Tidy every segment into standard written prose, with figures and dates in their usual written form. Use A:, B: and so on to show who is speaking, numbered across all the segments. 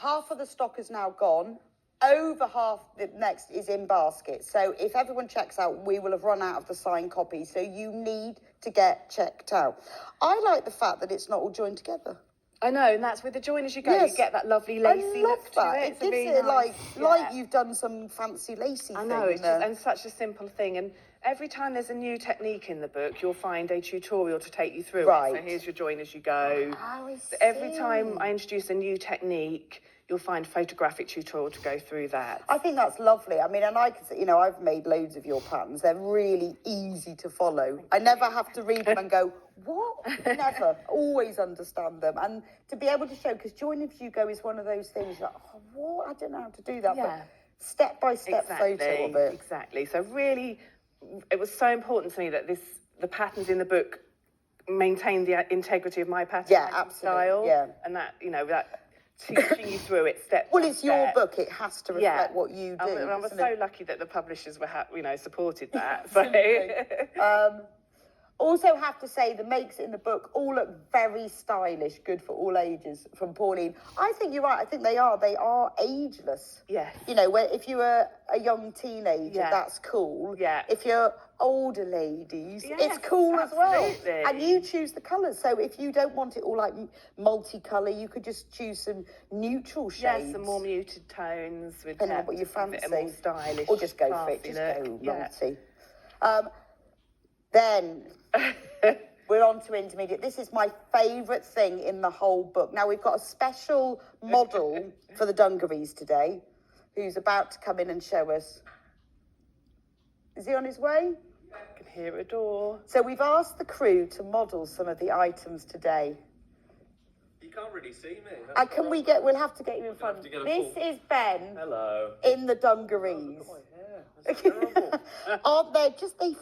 A: half of the stock is now gone. Over half the next is in basket. So if everyone checks out, we will have run out of the signed copy. So you need to get checked out. I like the fact that it's not all joined together.
B: I know, and that's with the join as you go.
A: Yes.
B: You get that lovely lacy look to it.
A: It gives it like you've done some fancy lacy thing.
B: I know, it's just, and such a simple thing. And every time there's a new technique in the book, you'll find a tutorial to take you through it. So here's your join as you go. So every time I introduce a new technique, you'll find a photographic tutorial to go through that.
A: I think that's lovely. I mean, and I can say, you know, I've made loads of your patterns. They're really easy to follow. I never have to read them and go, what? Never. Always understand them. And to be able to show, because join as you go is one of those things like, oh, what? I don't know how to do that.
B: Yeah.
A: But step-by-step photo of it.
B: Exactly. So really, it was so important to me that the patterns in the book maintain the integrity of my pattern style.
A: Yeah.
B: And that, you know, that teaching you through it step
A: Well,
B: by
A: it's
B: step.
A: your book. It has to reflect what you do.
B: I was so lucky that the publishers were, supported that. So.
A: Also have to say the makes in the book all look very stylish, good for all ages, from Pauline. I think you're right. I think they are ageless.
B: Yes.
A: You know, where if you're a young teenager, that's cool.
B: Yeah.
A: If you're older ladies, it's cool as well. And you choose the colours. So if you don't want it all like multicolour, you could just choose some neutral shades.
B: Yes, some more muted tones with
A: depending on what you fancy.
B: A more stylish,
A: or just go for it. Just
B: look.
A: Go multi. Then we're on to intermediate. This is my favourite thing in the whole book. Now, we've got a special model for the dungarees today who's about to come in and show us. Is he on his way?
B: I can hear a door.
A: So we've asked the crew to model some of the items today.
C: You can't really see me.
A: We'll have to get you in front. This is Ben.
C: Hello.
A: In the dungarees.
C: That's terrible.
A: Aren't they? They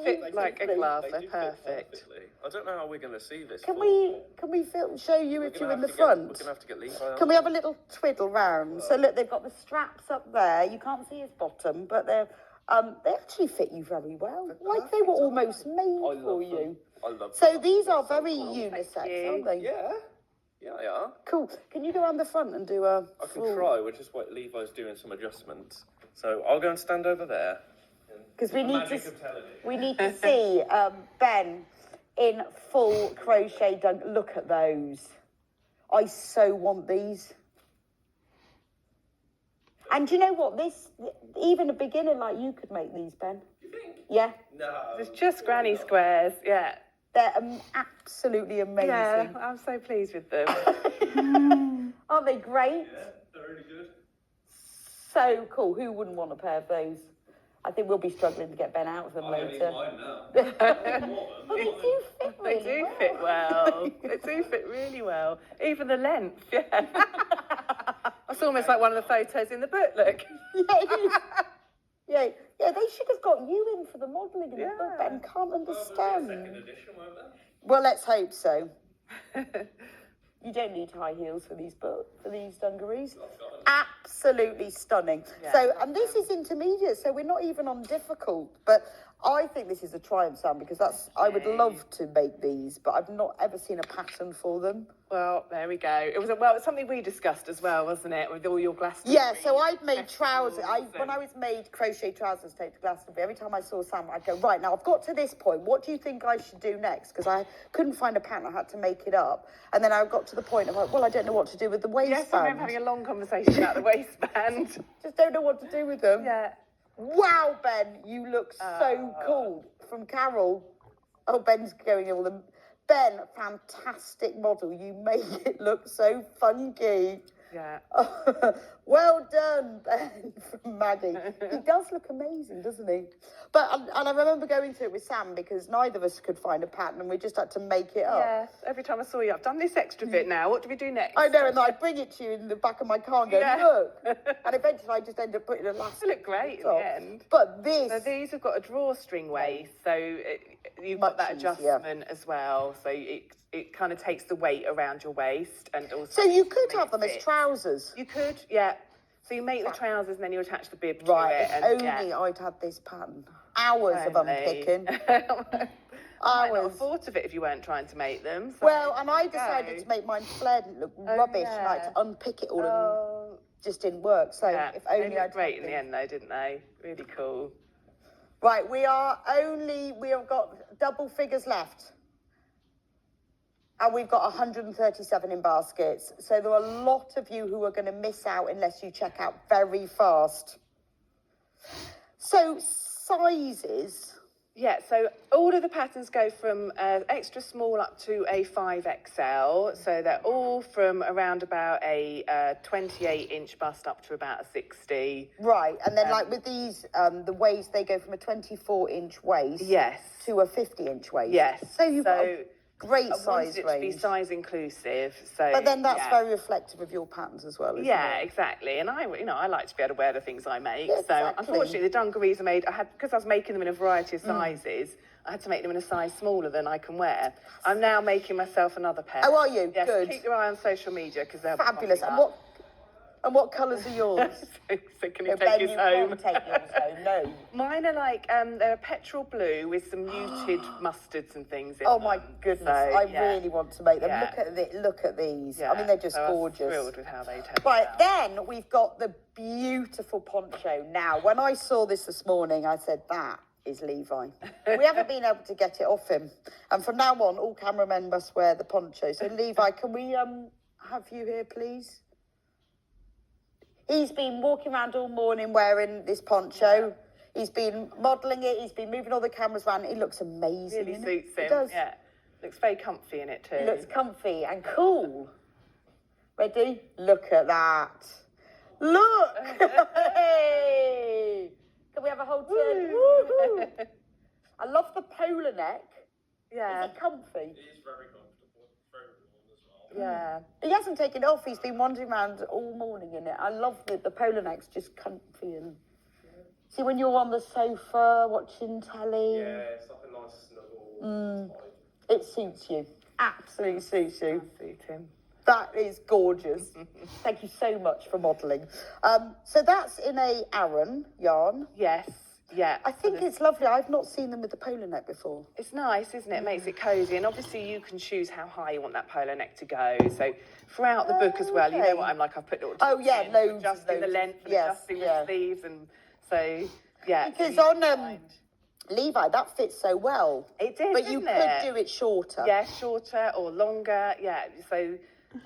B: fit like a glove. They're perfect.
C: I don't know how we're going to see this.
A: Can we show you if you're in the front?
C: We're going to have to get Levi.
A: Can we have a little twiddle round? So look, they've got the straps up there. You can't see his bottom, but they actually fit you very well. Like they were almost made for you.
C: I love them.
A: So these are very unisex, aren't they?
C: Yeah. Yeah, they are.
A: Cool. Can you go around the front and do a
C: I can try, which is what Levi's doing some adjustments. So I'll go and stand over there.
A: Because we need to see Ben in full crochet dunk. Look at those. I so want these. And do you know what? Even a beginner like you could make these, Ben.
C: You think?
A: Yeah.
C: No.
B: It's just granny squares, yeah.
A: They're absolutely amazing.
B: Yeah, I'm so pleased with them.
A: Aren't they great?
C: Yeah, they're really good.
A: So cool. Who wouldn't want a pair of those? I think we'll be struggling to get Ben out of them later.
C: Mine now.
A: They do fit really
B: They do
A: well.
B: fit well. They do fit really well. Even the length, yeah. It's almost like one of the photos in the book, look.
A: Yeah, they should have got you in for the modelling in the book, Ben. Can't understand.
C: Second edition, won't they?
A: Well, let's hope so. You don't need high heels for these dungarees. Absolutely stunning.
B: Yeah.
A: So, and this is intermediate, so we're not even on difficult. But I think this is a triumph, Sam, because I would love to make these, but I've not ever seen a pattern for them.
B: Well, there we go. It was something we discussed as well, wasn't it, with all your Glastonbury?
A: Yeah, so I'd made trousers. When I was made crochet trousers to take to Glastonbury, every time I saw Sam, I'd go, right, now I've got to this point. What do you think I should do next? Because I couldn't find a pattern. I had to make it up. And then I got to the point of, like, well, I don't know what to do with the waistband.
B: Yes, I remember having a long conversation about the waistband.
A: Just don't know what to do with them.
B: Yeah.
A: Wow, Ben, you look so cool. From Carol. Oh, Ben's going all the... Ben, fantastic model. You make it look so funky.
B: Yeah.
A: Well done, Ben, from Maggie. He does look amazing, doesn't he? But and I remember going through it with Sam because neither of us could find a pattern and we just had to make it up.
B: Yeah, every time I saw you, I've done this extra bit now. What do we do next?
A: I know, and I'd bring it to you in the back of my car and go, look. And eventually I just ended up putting a last.
B: They look great in the end.
A: But this...
B: So these have got a drawstring waist, so you've got that adjustment as well. So it kind of takes the weight around your waist and also...
A: So you could have them as trousers.
B: You could, yeah. So you make the trousers and then you attach the bib to
A: right,
B: it.
A: If only I'd had this pattern. Hours of unpicking.
B: I might not have thought of it if you weren't trying to make them. So
A: well, and I decided to make mine flared and look rubbish, and I had to unpick it all, and just didn't work. So if only
B: they
A: I'd
B: looked great in the end, though, didn't they? Really cool.
A: Right, we have got double figures left. And we've got 137 in baskets. So there are a lot of you who are going to miss out unless you check out very fast. So sizes.
B: Yeah, so all of the patterns go from extra small up to a 5XL. So they're all from around about a 28-inch bust up to about a 60.
A: Right, and then like with these, the waist, they go from a 24-inch waist to a 50-inch waist.
B: Yes.
A: So you've got a great size
B: range.
A: range.
B: To be size inclusive. So,
A: but then that's very reflective of your patterns as well, isn't it?
B: Exactly. And I like to be able to wear the things I make.
A: Yeah, exactly.
B: So unfortunately, the dungarees are made. Because I was making them in a variety of sizes. I had to make them in a size smaller than I can wear. I'm now making myself another pair.
A: Oh, are you?
B: Yes,
A: Good.
B: Keep your eye on social media because they're
A: fabulous. And what colours are yours?
B: so can you take yours home?
A: Can't take yours home, no.
B: Mine are like, they're a petrol blue with some muted mustards and things in
A: Oh
B: them.
A: my goodness,
B: So,
A: I really want to make them.
B: Yeah.
A: Look at these.
B: Yeah.
A: I mean, they're just
B: So I was
A: gorgeous.
B: thrilled with how they turned
A: Right,
B: out.
A: then we've got the beautiful poncho. Now, when I saw this morning, I said, that is Levi. We haven't been able to get it off him. And from now on, all cameramen must wear the poncho. So, Levi, can we have you here, please? He's been walking around all morning wearing this poncho. Yeah. He's been modelling it. He's been moving all the cameras around. It looks amazing.
B: Really suits him.
A: It does.
B: Yeah. Looks very comfy in it too.
A: It looks comfy and cool. Ready? Look at that. Look! Hey! Can we have a whole turn? Woo-hoo. I love the polar neck.
B: Yeah.
A: Is it comfy?
C: It is very comfortable. Very warm as well.
B: Yeah.
A: He hasn't taken it off. He's been wandering around all morning in it. I love the polar neck's just comfy and... See, when you're on the sofa watching telly...
C: Yeah, it's like a nice snuggle.
A: It suits you. Absolutely suits you.
B: Suit him.
A: That is gorgeous. Thank you so much for modelling. So that's in a Aran yarn.
B: Yes. Yeah.
A: I think it's lovely. I've not seen them with the polar neck before.
B: It's nice, isn't it? It makes it cosy. And obviously you can choose how high you want that polo neck to go. So throughout the book as well, you know what I'm like, I've put little
A: Oh, yeah,
B: in,
A: loads,
B: adjusting the
A: loads.
B: length and
A: Yes,
B: adjusting
A: yeah.
B: the sleeves. And so, yeah.
A: Because on Levi, that fits so well.
B: It did,
A: But you
B: didn't it?
A: could do it shorter.
B: Yeah, shorter or longer. Yeah, so...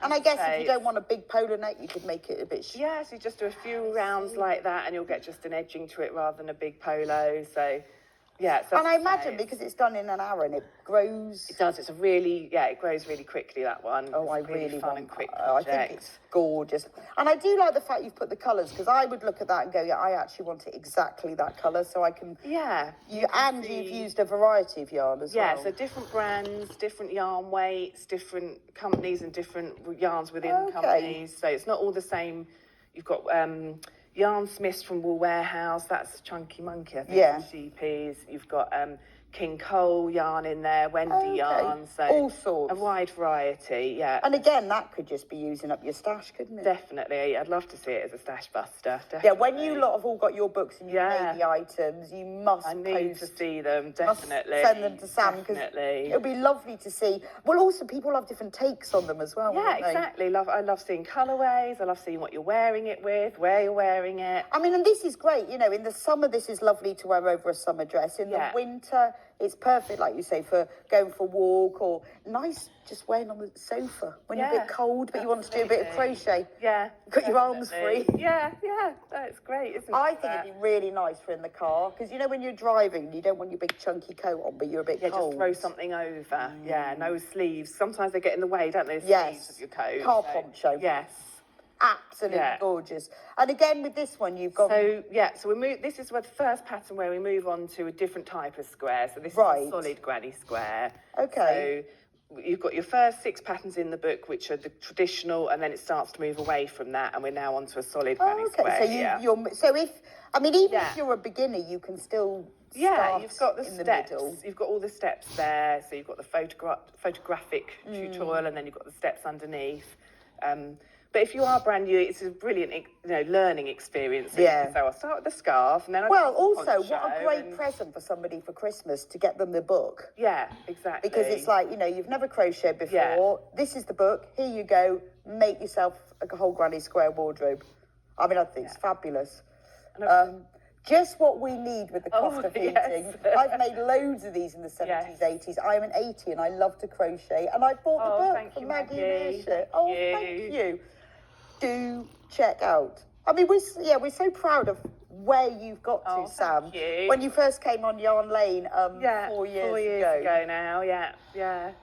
A: And I guess if you don't want a big polar neck, you could make it a bit shorter.
B: Yeah, so you just do a few rounds like that and you'll get just an edging to it rather than a big polo. So, yeah. So
A: And I imagine because it's done in an Aran, it grows.
B: it does. It's a really, it grows really quickly, that one.
A: Oh, I
B: It's
A: really
B: fun
A: want
B: and quick
A: that. I
B: project.
A: think it's gorgeous. And I do like the fact you've put the colours, because I would look at that and go, yeah, I actually want it exactly that colour, so I can...
B: Yeah.
A: And you've used a variety of yarn as well.
B: Yeah, so different brands, different yarn weights, different companies and different yarns within companies. So it's not all the same. You've got Yarn Smiths from Wool Warehouse. That's Chunky Monkey, I think.
A: Yeah.
B: Sheepies. You've got King Cole yarn in there, Wendy yarn. So
A: all sorts.
B: A wide variety, yeah.
A: And again, that could just be using up your stash, couldn't it?
B: Definitely. I'd love to see it as a stash buster. Definitely.
A: Yeah, when you lot have all got your books and you've made the items, you must
B: I need to see them,
A: must
B: definitely.
A: send them to Sam, because
B: Definitely.
A: it'll be lovely to see. Well, also, people have different takes on them as well,
B: Yeah,
A: won't they?
B: exactly. I love seeing colourways. I love seeing what you're wearing it with, where you're wearing it.
A: I mean, and this is great. You know, in the summer, this is lovely to wear over a summer dress. In the winter, it's perfect, like you say, for going for a walk, or nice just wearing on the sofa when you're a bit cold, but you want to do a bit of crochet.
B: Yeah.
A: Got your arms free.
B: Yeah. That's great, isn't it?
A: I think it'd be really nice for in the car, because you know when you're driving, you don't want your big chunky coat on, but you're a bit cold.
B: Just throw something over. Yeah, no sleeves. Sometimes they get in the way, don't they? The sleeves of your coat.
A: Car poncho.
B: Yes.
A: Absolutely gorgeous. And again, with this one, you've got...
B: So we move. This is the first pattern where we move on to a different type of square. So this is a solid granny square.
A: Okay.
B: So you've got your first 6 patterns in the book, which are the traditional, and then it starts to move away from that, and we're now onto a solid granny square.
A: So if you're a beginner, you can still start
B: you've got the
A: in
B: steps.
A: the middle.
B: You've got all the steps there. So you've got the photographic tutorial, and then you've got the steps underneath. But if you are brand new, it's a brilliant, learning experience.
A: Yeah.
B: So I'll start with the scarf, and then
A: Well, also, what a great present for somebody for Christmas to get them the book.
B: Yeah, exactly.
A: Because it's like, you've never crocheted before.
B: Yeah.
A: This is the book. Here you go. Make yourself a whole granny square wardrobe. I mean, I think it's fabulous. Just what we need with the cost of heating.
B: Yes.
A: I've made loads of these in the 70s, 80s. I'm an 80 and I love to crochet. And I bought the book for Maggie Mearshart. Oh, thank you. Do check out. I mean, we're so proud of where you've got to, Sam.
B: Thank you.
A: When you first came on Yarn Lane 4 years
B: ago. 4 years ago now, yeah.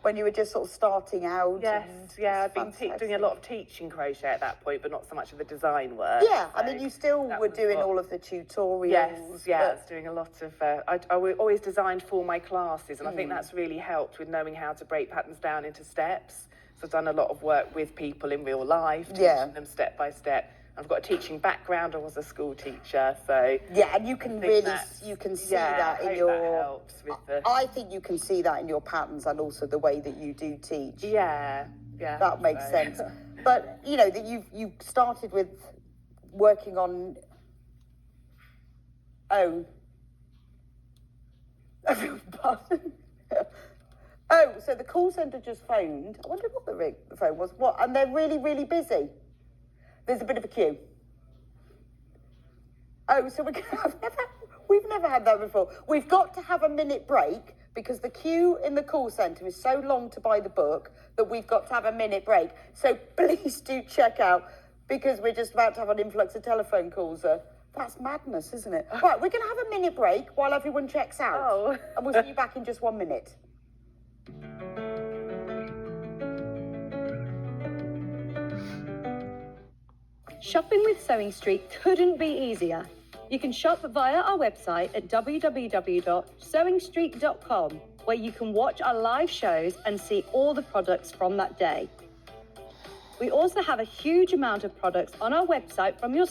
A: When you were just sort of starting out.
B: Yes, I've been doing a lot of teaching crochet at that point, but not so much of the design work.
A: Yeah, I mean, you still were doing all of the tutorials.
B: Yes, I was doing a lot of, I always designed for my classes, and I think that's really helped with knowing how to break patterns down into steps. So I've done a lot of work with people in real life, teaching them step by step. I've got a teaching background. I was a school teacher, so
A: yeah, and you can see that in your.
B: That helps with the...
A: I think you can see that in your patterns and also the way that you do teach.
B: Yeah.
A: That makes sense. But that you started with working on. Oh, pardon. Oh, so the call centre just phoned. I wonder what the phone was. What? And they're really, really busy. There's a bit of a queue. Oh, so we've never had that before. We've got to have a minute break because the queue in the call centre is so long to buy the book that we've got to have a minute break. So please do check out because we're just about to have an influx of telephone calls. That's madness, isn't it? Right, we're going to have a minute break while everyone checks out.
B: Oh.
A: And we'll see you back in just 1 minute.
D: Shopping with Sewing Street couldn't be easier. You can shop via our website at www.sewingstreet.com, where you can watch our live shows and see all the products from that day. We also have a huge amount of products on our website from your